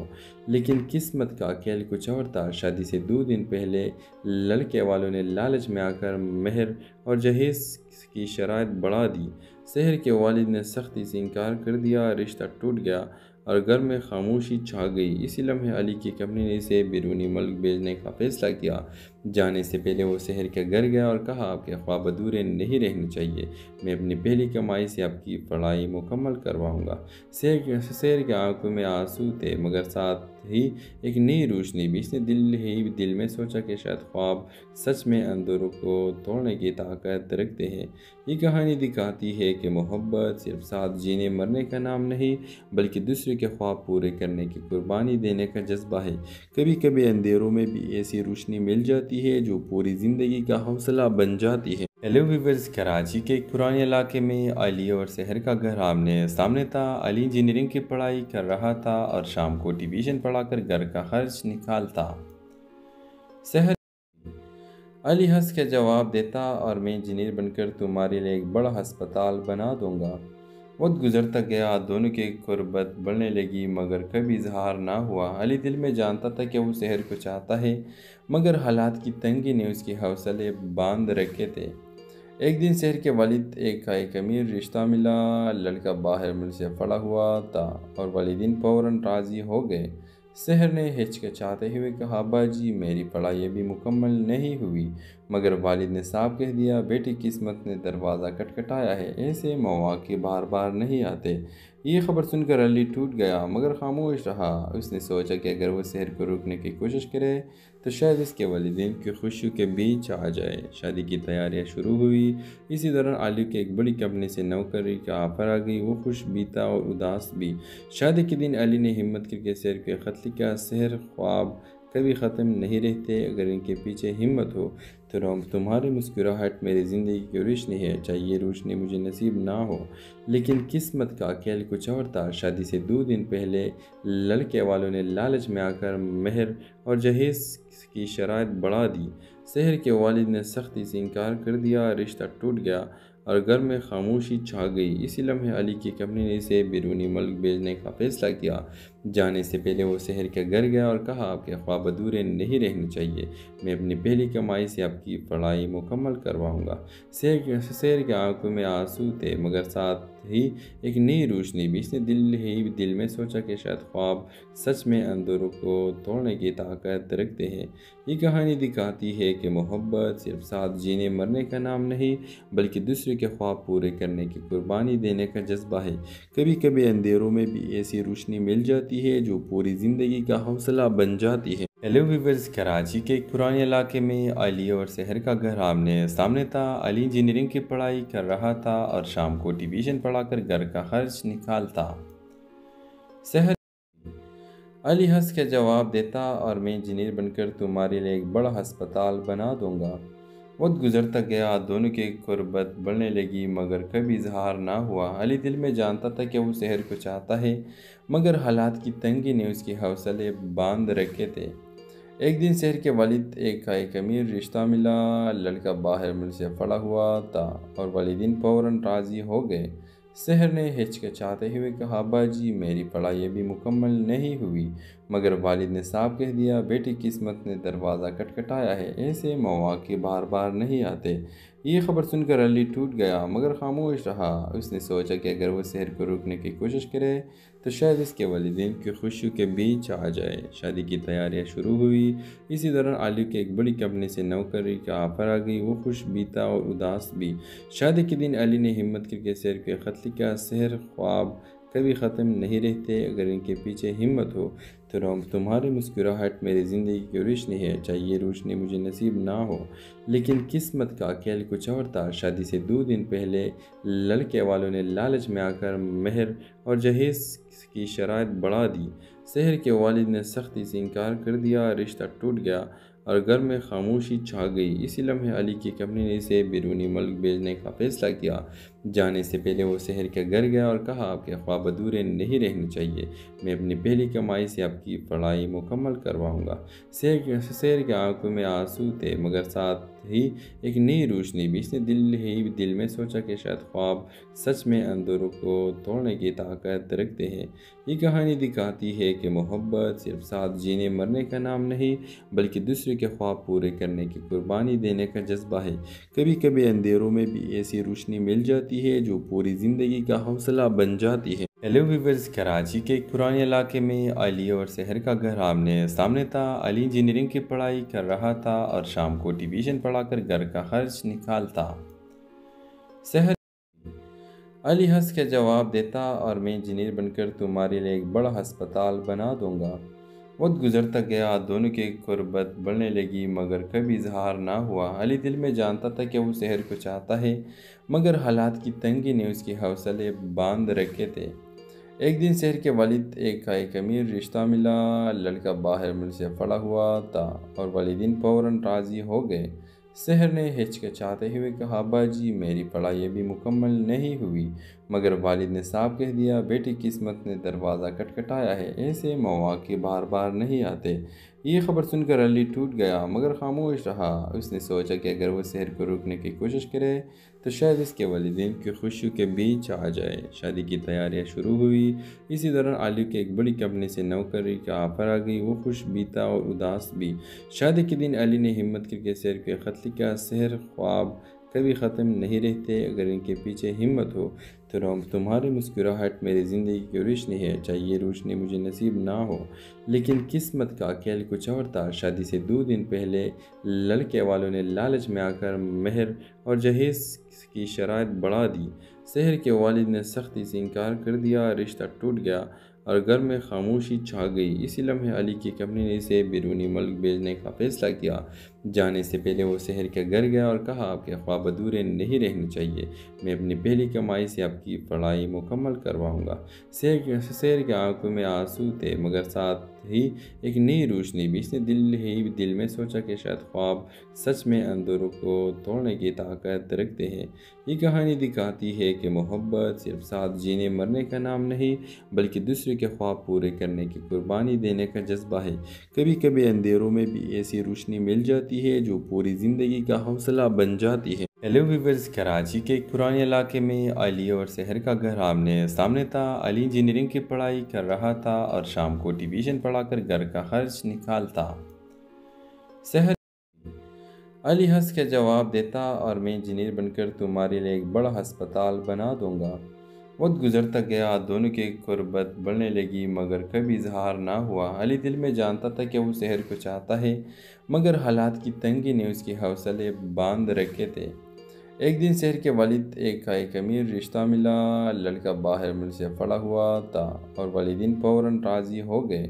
S4: لیکن قسمت کا کھیل کچھ اور تھا۔ شادی سے 2 دن پہلے لڑکے والوں نے لالچ میں آ کر مہر اور جہیز کی شرائط بڑھا دی۔ شہر کے والد نے سختی سے انکار کر دیا، رشتہ ٹوٹ گیا اور گھر میں خاموشی چھا گئی۔ اسی لمحے علی کی کمپنی نے اسے بیرونی ملک بھیجنے کا فیصلہ کیا۔ جانے سے پہلے وہ شہر کے گھر گیا اور کہا، آپ کے خواب ادھورے نہیں رہنے چاہیے، میں اپنی پہلی کمائی سے آپ کی پڑھائی مکمل کرواؤں گا۔ شہر کے آنکھوں میں آنسو تھے، مگر ساتھ ہی ایک نئی روشنی بھی۔ اس نے دل میں سوچا کہ شاید خواب سچ میں اندھیروں کو توڑنے کی طاقت رکھتے ہیں۔ یہ کہانی دکھاتی ہے کہ محبت صرف ساتھ جینے مرنے کا نام نہیں، بلکہ دوسرے کے خواب پورے کرنے کی قربانی دینے کا جذبہ ہے۔ کبھی کبھی اندھیروں میں بھی ایسی روشنی مل جاتی ہے جو پوری زندگی کا حوصلہ بن جاتی ہے۔ ہیلو ویورز، کراچی کے ایک پرانے علاقے میں علی اور شہر کا گھر آمنے سامنے تھا۔ علی انجینئرنگ کی پڑھائی کر رہا تھا اور شام کو ٹیوشن پڑھا کر گھر کا خرچ نکالتا۔ شہر علی ہنس کے جواب دیتا، اور میں انجینئر بن کر تمہارے لیے ایک بڑا ہسپتال بنا دوں گا۔ وقت گزرتا گیا، دونوں کی قربت بڑھنے لگی، مگر کبھی اظہار نہ ہوا۔ علی دل میں جانتا تھا کہ وہ شہر کو چاہتا ہے، مگر حالات کی تنگی نے اس کے حوصلے باندھ رکھے تھے۔ ایک دن شہر کے والد ایک امیر رشتہ ملا۔ لڑکا باہر ملک سے پڑا ہوا تھا اور والدین فوراً راضی ہو گئے۔ شہر نے ہچکچاتے ہوئے کہا، ابا جی، میری پڑھائی ابھی مکمل نہیں ہوئی، مگر والد نے صاف کہہ دیا، بیٹی قسمت نے دروازہ کھٹکھٹایا ہے، ایسے مواقع بار بار نہیں آتے۔ یہ خبر سن کر علی ٹوٹ گیا، مگر خاموش رہا۔ اس نے سوچا کہ اگر وہ شہر کو روکنے کی کوشش کرے تو شاید اس کے والدین کی خوشیوں کے بیچ آ جائے۔ شادی کی تیاریاں شروع ہوئی۔ اسی دوران علی کی ایک بڑی کمپنی سے نوکری کا آفر آ گئی۔ وہ خوش بھی تھا اور اداس بھی۔ شادی کے دن علی نے ہمت کر کے شہر کو خط لکھا، شہر، خواب کبھی ختم نہیں رہتے، اگر ان کے پیچھے ہمت ہو تو تمہاری مسکراہٹ میری زندگی کی روشنی ہے، چاہے یہ روشنی مجھے نصیب نہ ہو، لیکن قسمت کا کھیل کچھ اور تھا۔ شادی سے 2 دن پہلے لڑکے والوں نے لالچ میں آ کر مہر اور جہیز کی شرائط بڑھا دی۔ شہر کے والد نے سختی سے انکار کر دیا، رشتہ ٹوٹ گیا اور گھر میں خاموشی چھا گئی۔ اسی لمحے علی کی کمپنی نے اسے بیرونی ملک بھیجنے کا فیصلہ کیا۔ جانے سے پہلے وہ شہر کے گھر گیا اور کہا، آپ کے خواب ادھورے نہیں رہنے چاہیے، میں اپنی پہلی کمائی سے آپ کی پڑھائی مکمل کرواؤں گا۔ شہر کے آنکھوں میں آنسو تھے، مگر ساتھ ہی ایک نئی روشنی بھی۔ اس نے دل میں سوچا کہ شاید خواب سچ میں اندھیروں کو توڑنے کی طاقت رکھتے ہیں۔ یہ کہانی دکھاتی ہے کہ محبت صرف ساتھ جینے مرنے کا نام نہیں، بلکہ دوسرے کے خواب پورے کرنے کی قربانی دینے کا جذبہ ہے۔ کبھی کبھی اندھیروں میں بھی ایسی روشنی مل جاتی ہے جو پوری زندگی کا حوصلہ بن جاتی ہے۔ ہیلو ویورز، کراچی کے ایک پرانے علاقے میں علی اور شہر کا گھر آمنے سامنے تھا۔ علی انجینئرنگ کی پڑھائی کر رہا تھا اور شام کو ٹیوشن پڑھا کر گھر کا خرچ نکالتا۔ شہر علی ہنس کے جواب دیتا، اور میں انجینئر بن کر تمہارے لیے ایک بڑا ہسپتال بنا دوں گا۔ وقت گزرتا گیا، دونوں کی قربت بڑھنے لگی، مگر کبھی اظہار نہ ہوا۔ علی دل میں جانتا تھا کہ وہ شہر کو چاہتا ہے، مگر حالات کی تنگی نے اس کے حوصلے باندھ رکھے تھے۔ ایک دن شہر کے والد ایک امیر رشتہ ملا۔ لڑکا باہر ملک سے پڑا ہوا تھا اور والدین فوراً راضی ہو گئے۔ شہر نے ہچکچاتے ہوئے کہا، ابا جی، میری پڑھائی ابھی مکمل نہیں ہوئی، مگر والد نے صاف کہہ دیا، بیٹی قسمت نے دروازہ کھٹکھٹایا ہے، ایسے مواقع بار بار نہیں آتے۔ یہ خبر سن کر علی ٹوٹ گیا، مگر خاموش رہا۔ اس نے سوچا کہ اگر وہ شہر کو روکنے کی کوشش کرے تو شاید اس کے والدین کی خوشیوں کے بیچ آ جائے۔ شادی کی تیاریاں شروع ہوئی۔ اسی دوران علی کی ایک بڑی کمپنی سے نوکری کا آفر آ گئی۔ وہ خوش بھی تھا اور اداس بھی۔ شادی کے دن علی نے ہمت کر کے شہر کو خط لکھا، شہر، خواب کبھی ختم نہیں رہتے، اگر ان کے پیچھے ہمت ہو تو تمہاری مسکراہٹ میری زندگی کی روشنی ہے، چاہے یہ روشنی مجھے نصیب نہ ہو، لیکن قسمت کا کھیل کچھ اور تھا۔ شادی سے 2 دن پہلے لڑکے والوں نے لالچ میں آ کر مہر اور جہیز کی شرائط بڑھا دی۔ شہر کے والد نے سختی سے انکار کر دیا، رشتہ ٹوٹ گیا اور گھر میں خاموشی چھا گئی۔ اسی لمحے علی کی کمپنی نے اسے بیرونی ملک بھیجنے کا فیصلہ کیا۔ جانے سے پہلے وہ شہر کے گھر گیا اور کہا آپ کے خواب ادھورے نہیں رہنے چاہیے، میں اپنی پہلی کمائی سے آپ کی پڑھائی مکمل کرواؤں گا۔ شہر کے آنکھوں میں آنسو تھے مگر ساتھ ہی ایک نئی روشنی بھی۔ اس نے دل میں سوچا کہ شاید خواب سچ میں اندھیروں کو توڑنے کی طاقت رکھتے ہیں۔ یہ کہانی دکھاتی ہے کہ محبت صرف ساتھ جینے مرنے کا نام نہیں بلکہ دوسرے کے خواب پورے کرنے کی قربانی دینے کا جذبہ ہے۔ کبھی کبھی اندھیروں میں بھی ایسی روشنی مل جاتی ہے جو پوری زندگی کا حوصلہ بن جاتی ہے۔ ہیلو ویورز، کراچی کے ایک پرانے علاقے میں علی اور شہر کا گھر آمنے سامنے تھا۔ علی انجینئرنگ کی پڑھائی کر رہا تھا اور شام کو ٹیوشن پڑھا کر گھر کا خرچ نکالتا۔ شہر علی ہنس کے جواب دیتا، اور میں انجینئر بن کر تمہارے لیے ایک بڑا ہسپتال بنا دوں گا۔ وقت گزرتا گیا، دونوں کی قربت بڑھنے لگی مگر کبھی اظہار نہ ہوا۔ علی دل میں جانتا تھا کہ وہ شہر کو چاہتا ہے مگر حالات کی تنگی نے اس کے حوصلے باندھ رکھے تھے۔ ایک دن شہر کے والد ایک امیر رشتہ ملا۔ لڑکا باہر ملک سے پڑا ہوا تھا اور والدین فوراً راضی ہو گئے۔ شہر نے ہچکچاتے ہوئے کہا، ابا جی میری پڑھائی ابھی مکمل نہیں ہوئی، مگر والد نے صاف کہہ دیا بیٹی قسمت نے دروازہ کھٹکھٹایا ہے، ایسے مواقع بار بار نہیں آتے۔ یہ خبر سن کر علی ٹوٹ گیا مگر خاموش رہا۔ اس نے سوچا کہ اگر وہ شہر کو روکنے کی کوشش کرے تو شاید اس کے والدین کی خوشیوں کے بیچ آ جائے۔ شادی کی تیاریاں شروع ہوئی۔ اسی دوران علی کے ایک بڑی کمپنی سے نوکری کا آفر آ گئی۔ وہ خوش بھی تھا اور اداس بھی۔ شادی کے دن علی نے ہمت کر کے شہر کو خط لکھا، شہر خواب کبھی ختم نہیں رہتے، اگر ان کے پیچھے ہمت ہو تو تمہاری مسکراہٹ میری زندگی کی روشنی ہے، چاہے یہ روشنی مجھے نصیب نہ ہو لیکن قسمت کا کھیل کچھ اور تھا۔ شادی سے 2 دن پہلے لڑکے والوں نے لالچ میں آ کر مہر اور جہیز کی شرائط بڑھا دی۔ شہر کے والد نے سختی سے انکار کر دیا، رشتہ ٹوٹ گیا اور گھر میں خاموشی چھا گئی۔ اسی لمحے علی کی کمپنی نے اسے بیرونی ملک بھیجنے کا فیصلہ کیا۔ جانے سے پہلے وہ شہر کے گھر گیا اور کہا آپ کے خواب ادھورے نہیں رہنے چاہیے، میں اپنی پہلی کمائی سے آپ کی پڑھائی مکمل کرواؤں گا۔ شہر کے آنکھوں میں آنسو تھے مگر ساتھ ہی ایک نئی روشنی بھی۔ اس نے دل میں سوچا کہ شاید خواب سچ میں اندھیروں کو توڑنے کی طاقت رکھتے ہیں۔ یہ کہانی دکھاتی ہے کہ محبت صرف ساتھ جینے مرنے کا نام نہیں بلکہ دوسرے کے خواب پورے کرنے کی قربانی دینے کا جذبہ ہے۔ کبھی کبھی اندھیروں میں بھی ایسی روشنی مل جاتی ہے جو پوری زندگی کا حوصلہ بن جاتی ہے۔ ہیلو ویورز، کراچی کے ایک پرانے علاقے میں علی اور شہر کا گھر آمنے سامنے تھا۔ علی انجینئرنگ کی پڑھائی کر رہا تھا اور شام کو ٹیوشن پڑھا کر گھر کا خرچ نکالتا۔ شہر علی ہنس کے جواب دیتا، اور میں انجینئر بن کر تمہارے لیے ایک بڑا ہسپتال بنا دوں گا۔ وقت گزرتا گیا، دونوں کی قربت بڑھنے لگی مگر کبھی اظہار نہ ہوا۔ علی دل میں جانتا تھا کہ وہ شہر کو چاہتا ہے مگر حالات کی تنگی نے اس کے حوصلے باندھ رکھے تھے۔ ایک دن شہر کے والد ایک امیر رشتہ ملا۔ لڑکا باہر ملک سے پڑا ہوا تھا اور والدین فوراً راضی ہو گئے۔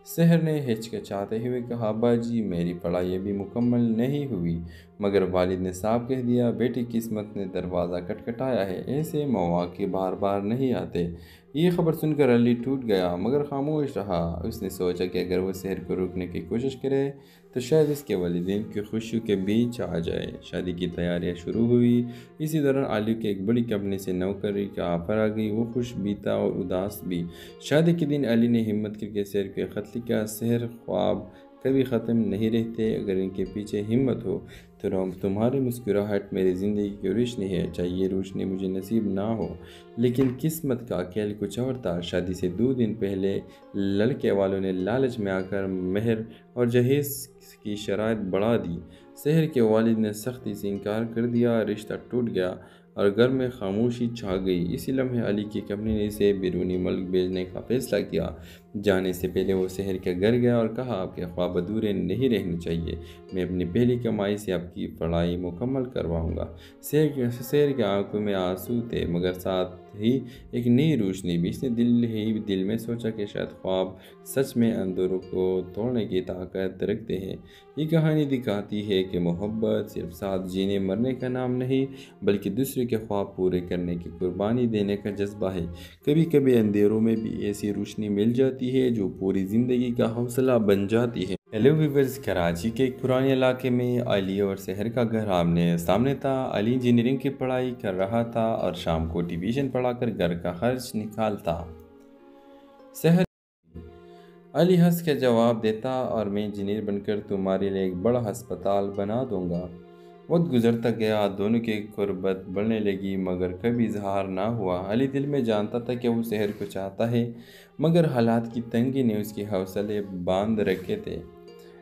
S4: شہر نے ہچکچاتے ہوئے کہا، ابا جی میری پڑھائی ابھی مکمل نہیں ہوئی، مگر والد نے صاف کہہ دیا بیٹی قسمت نے دروازہ کھٹکھٹایا ہے، ایسے مواقع بار بار نہیں آتے۔ یہ خبر سن کر علی ٹوٹ گیا مگر خاموش رہا۔ اس نے سوچا کہ اگر وہ شہر کو روکنے کی کوشش کرے تو شاید اس کے والدین کی خوشیوں کے بیچ آ جائے۔ شادی کی تیاریاں شروع ہوئی۔ اسی دوران علی کے ایک بڑی کمپنی سے نوکری کا آفر آ گئی۔ وہ خوش بھی تھا اور اداس بھی۔ شادی کے دن علی نے ہمت کر کے شہر کو خط لکھا، شہر خواب کبھی ختم نہیں رہتے، اگر ان کے پیچھے ہمت ہو تو تمہاری مسکراہٹ میری زندگی کی روشنی ہے، چاہے یہ روشنی مجھے نصیب نہ ہو لیکن قسمت کا کھیل کچھ اور تھا۔ شادی سے 2 دن پہلے لڑکے والوں نے لالچ میں آ کر مہر اور جہیز کی شرائط بڑھا دی۔ شہر کے والد نے سختی سے انکار کر دیا، رشتہ ٹوٹ گیا اور گھر میں خاموشی چھا گئی۔ اسی لمحے علی کی کمپنی نے اسے بیرونی ملک بھیجنے کا فیصلہ کیا۔ جانے سے پہلے وہ شہر کے گھر گیا اور کہا آپ کے خواب ادھورے نہیں رہنے چاہیے، میں اپنی پہلی کمائی سے آپ کی پڑھائی مکمل کرواؤں گا۔ شہر کے آنکھوں میں آنسو تھے مگر ساتھ ہی ایک نئی روشنی بھی۔ اس نے دل میں سوچا کہ شاید خواب سچ میں اندھیروں کو توڑنے کی طاقت رکھتے ہیں۔ یہ کہانی دکھاتی ہے کہ محبت صرف ساتھ جینے مرنے کا نام نہیں بلکہ دوسرے کے خواب پورے کرنے کی قربانی دینے کا جذبہ ہے۔ کبھی کبھی اندھیروں میں بھی ایسی روشنی مل جاتی ہوتی ہے جو پوری زندگی کا حوصلہ بن جاتی ہے۔ ہیلو ویورز، کراچی کے ایک پرانے علاقے میں علی اور سحر کا گھر آمنے سامنے تھا۔ علی انجینئرنگ کی پڑھائی کر رہا تھا اور شام کو ٹیوشن پڑھا کر گھر کا خرچ نکالتا۔ سحر علی ہنس کے جواب دیتا، اور میں انجینئر بن کر تمہارے لیے ایک بڑا ہسپتال بنا دوں گا۔ وقت گزرتا گیا، دونوں کی قربت بڑھنے لگی مگر کبھی اظہار نہ ہوا۔ علی دل میں جانتا تھا کہ وہ سحر کو چاہتا ہے، مگر حالات کی تنگی نے اس کے حوصلے باندھ رکھے تھے۔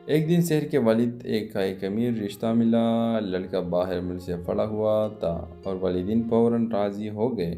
S4: ایک دن سحر کے والد کا ایک امیر رشتہ ملا۔ لڑکا باہر ملک سے پڑا ہوا تھا اور والدین فوراً راضی ہو گئے۔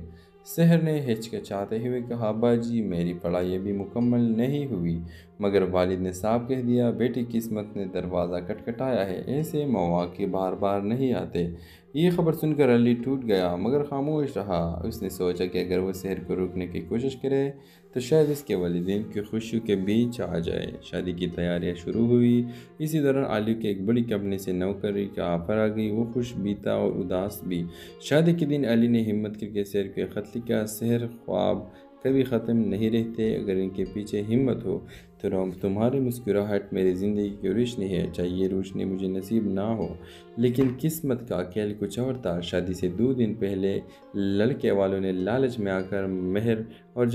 S4: سحر نے ہچکچاتے ہوئے کہا، ابا جی میری پڑھائی ابھی مکمل نہیں ہوئی، مگر والد نے صاف کہہ دیا بیٹی قسمت نے دروازہ کھٹکھٹایا ہے، ایسے مواقع بار بار نہیں آتے۔ یہ خبر سن کر علی ٹوٹ گیا مگر خاموش رہا۔ اس نے سوچا کہ اگر وہ سحر کو روکنے کی کوشش کرے تو شاید اس کے والدین کی خوشیوں کے بیچ آ جائے۔ شادی کی تیاریاں شروع ہوئی۔ اسی دوران علی کے ایک بڑی کمپنی سے نوکری کا آفر آ گئی۔ وہ خوش بھی تھا اور اداس بھی۔ شادی کے دن علی نے ہمت کر کے سحر کو ایک خط لکھا، سحر خواب کبھی ختم نہیں رہتے، اگر ان کے پیچھے ہمت ہو تو تمہاری مسکراہٹ میری زندگی کی روشنی ہے، چاہے یہ روشنی مجھے نصیب نہ ہو لیکن قسمت کا کھیل کچھ اور تھا۔ شادی سے 2 دن پہلے لڑکے والوں نے لالچ میں آ کر مہر اور